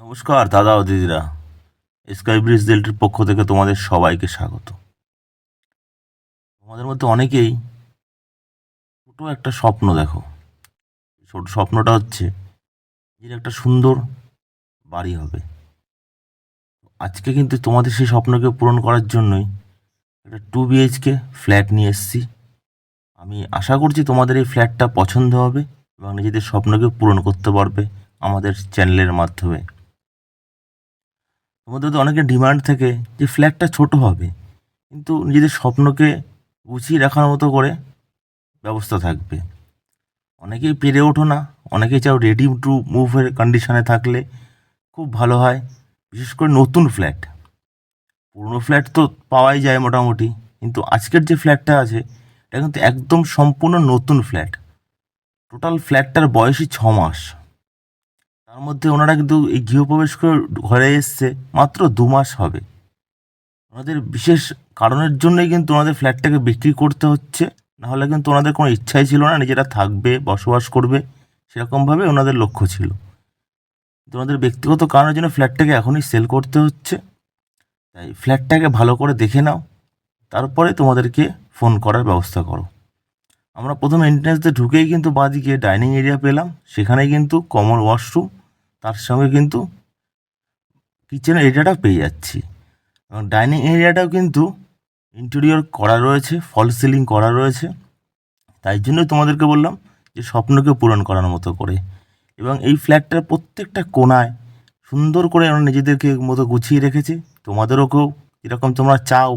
নমস্কার দাদা ও দিদিরা, স্কাই ব্রিজ রিয়েলটির পক্ষ থেকে তোমাদের সবাইকে স্বাগত। তোমাদের মধ্যে অনেকেই ছোট একটা স্বপ্ন দেখো। ছোট স্বপ্নটা হচ্ছে যে একটা সুন্দর বাড়ি হবে। আজকে কিন্তু তোমাদের সেই স্বপ্নকে পূরণ করার জন্যই একটা 2 BHK ফ্ল্যাট নিয়ে এসেছি। আমি আশা করছি তোমাদের এই ফ্ল্যাটটা পছন্দ হবে এবং নিজেদের স্বপ্নকে পূরণ করতে পারবে আমাদের চ্যানেলের মাধ্যমে। তোমাদের তো অনেকের ডিমান্ড থাকে যে ফ্ল্যাটটা ছোট হবে, কিন্তু নিজেদের স্বপ্নকে গুছিয়ে রাখার মতো করে ব্যবস্থা থাকবে। অনেকেই পেরে ওঠো না, অনেকেই চাও রেডি টু মুভের কন্ডিশনে থাকলে খুব ভালো হয়। বিশেষ করে নতুন ফ্ল্যাট, পুরনো ফ্ল্যাট তো পাওয়াই যায় মোটামুটি, কিন্তু আজকের যে ফ্ল্যাটটা আছে এটা কিন্তু একদম সম্পূর্ণ নতুন ফ্ল্যাট। টোটাল ফ্ল্যাটটার বয়সই 6 মাস। তার মধ্যে ওনারা কিন্তু এই গৃহপ্রবেশ করে ঘরে এসছে মাত্র 2 মাস হবে। ওনাদের বিশেষ কারণের জন্যই কিন্তু ওনাদের ফ্ল্যাটটাকে বিক্রি করতে হচ্ছে, নাহলে কিন্তু ওনাদের কোনো ইচ্ছাই ছিল না নিজেরা থাকবে, বসবাস করবে, সেরকমভাবে ওনাদের লক্ষ্য ছিল। তো ওনাদের ব্যক্তিগত কারণের জন্য ফ্ল্যাটটাকে এখনই সেল করতে হচ্ছে। তাই ফ্ল্যাটটাকে ভালো করে দেখে নাও, তারপরে তোমাদেরকে ফোন করার ব্যবস্থা করো। আমরা প্রথমে এন্ট্রান্সে ঢুকেই কিন্তু বাঁদিকে ডাইনিং এরিয়া পেলাম, সেখানে কিন্তু কমন ওয়াশরুম, তার সঙ্গে কিন্তু কিচেন এরিয়াটা পেয়ে যাচ্ছি। এবং ডাইনিং এরিয়াটাও কিন্তু ইন্টেরিয়র করা রয়েছে, ফল সিলিং করা রয়েছে। তাই জন্যই তোমাদেরকে বললাম যে স্বপ্নকে পূরণ করার মতো করে। এবং এই ফ্ল্যাটটার প্রত্যেকটা কোণায় সুন্দর করে ওরা নিজেদেরকে মতো গুছিয়ে রেখেছে। তোমাদেরকেও যেরকম তোমরা চাও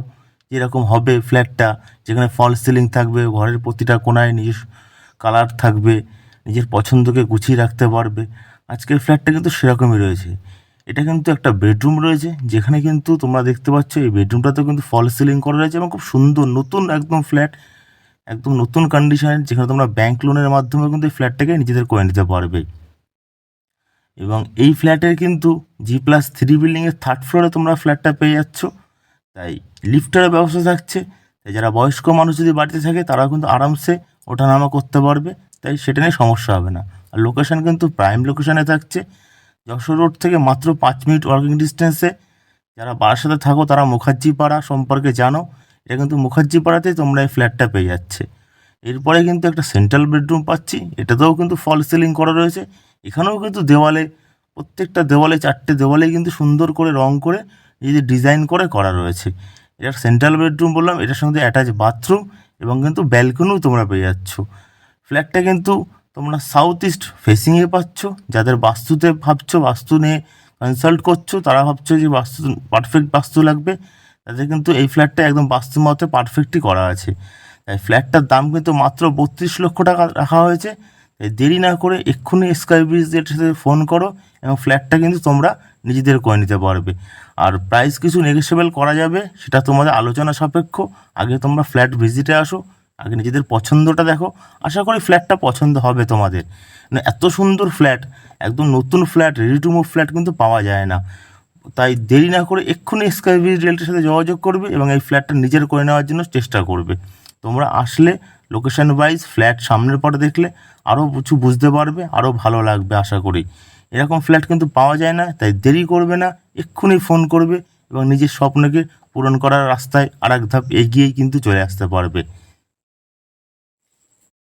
যেরকম হবে ফ্ল্যাটটা, যেখানে ফল সিলিং থাকবে, ঘরের প্রতিটা কোণায় নিজের কালার থাকবে, নিজের পছন্দকে গুছিয়ে রাখতে পারবে। আজকের ফ্ল্যাটটা কিন্তু সেরকমই রয়েছে। এটা কিন্তু একটা বেডরুম রয়েছে, যেখানে কিন্তু তোমরা দেখতে পাচ্ছ এই বেডরুমটাতেও কিন্তু ফল সিলিং করা রয়েছে এবং খুব সুন্দর নতুন একদম ফ্ল্যাট, একদম নতুন কন্ডিশনের, যেখানে তোমরা ব্যাংক লোনের মাধ্যমে কিন্তু এই ফ্ল্যাটটাকে নিজেদের করে নিতে পারবে। এবং এই ফ্ল্যাটের কিন্তু G+3 বিল্ডিংয়ের 3rd ফ্লোরে তোমরা ফ্ল্যাটটা পেয়ে যাচ্ছ। তাই লিফটেরও ব্যবস্থা থাকছে। তাই যারা বয়স্ক মানুষ যদি বাড়িতে থাকে তারাও কিন্তু আরামসে ওঠানামা করতে পারবে, তাই সেটা নিয়ে সমস্যা হবে না। আর লোকেশান কিন্তু প্রাইম লোকেশানে থাকছে, যশোর রোড থেকে মাত্র 5 মিনিট ওয়াকিং ডিস্টেন্সে। যারা বারাসাতে থাকো তারা মুখার্জি পাড়া সম্পর্কে জানো, এটা কিন্তু মুখার্জি পাড়াতেই তোমরা এই ফ্ল্যাটটা পেয়ে যাচ্ছে। এরপরে কিন্তু একটা সেন্ট্রাল বেডরুম পাচ্ছি, এটাতেও কিন্তু ফল সিলিং করা রয়েছে। এখানেও কিন্তু দেওয়ালে, প্রত্যেকটা দেওয়ালে, 4টে দেওয়ালে কিন্তু সুন্দর করে রং করে নিজেদের ডিজাইন করে করা রয়েছে। এটা সেন্ট্রাল বেডরুম বললাম, এটার সঙ্গে অ্যাটাচ বাথরুম এবং কিন্তু ব্যালকনিও তোমরা পেয়ে যাচ্ছ। ফ্ল্যাটটা কিন্তু তোমরা সাউথ ইস্ট ফেসিংয়ে পাচ্ছ। যাদের বাস্তুতে ভাবছো, বাস্তু নিয়ে কনসাল্ট করছো, তারা ভাবছো যে বাস্তু পারফেক্ট বাস্তু লাগবে, তাদের কিন্তু এই ফ্ল্যাটটা একদম বাস্তু মতে পারফেক্টই করা আছে। তাই ফ্ল্যাটটার দাম কিন্তু মাত্র 32 লক্ষ টাকা রাখা হয়েছে। তাই দেরি না করে এক্ষুনি স্কাই ব্রিজের সাথে ফোন করো এবং ফ্ল্যাটটা কিন্তু তোমরা নিজেদের করে নিতে পারবে। আর প্রাইস কিছু নেগোশিয়েবল করা যাবে, সেটা তোমাদের আলোচনা সাপেক্ষ। আগে তোমরা ফ্ল্যাট ভিজিটে আসো, আগে নিজেদের পছন্দটা দেখো। আশা করি ফ্ল্যাটটা পছন্দ হবে তোমাদের। মানে এত সুন্দর ফ্ল্যাট, একদম নতুন flat, ready to move flat কিন্তু পাওয়া যায় না। তাই দেরি না করে এক্ষুনি স্কাই ব্রিজ রিয়েলটির সাথে যোগাযোগ করবে এবং এই ফ্ল্যাটটা নিজের করে নেওয়ার জন্য চেষ্টা করবে। তোমরা আসলে লোকেশন ওয়াইজ ফ্ল্যাট সামনের পরে দেখলে আরও কিছু বুঝতে পারবে, আরও ভালো লাগবে আশা করি। এরকম ফ্ল্যাট কিন্তু পাওয়া যায় না, তাই দেরি করবে না, এক্ষুনি ফোন করবে এবং নিজের স্বপ্নকে পূরণ করার রাস্তায় আর এক ধাপ এগিয়েই কিন্তু চলে আসতে পারবে।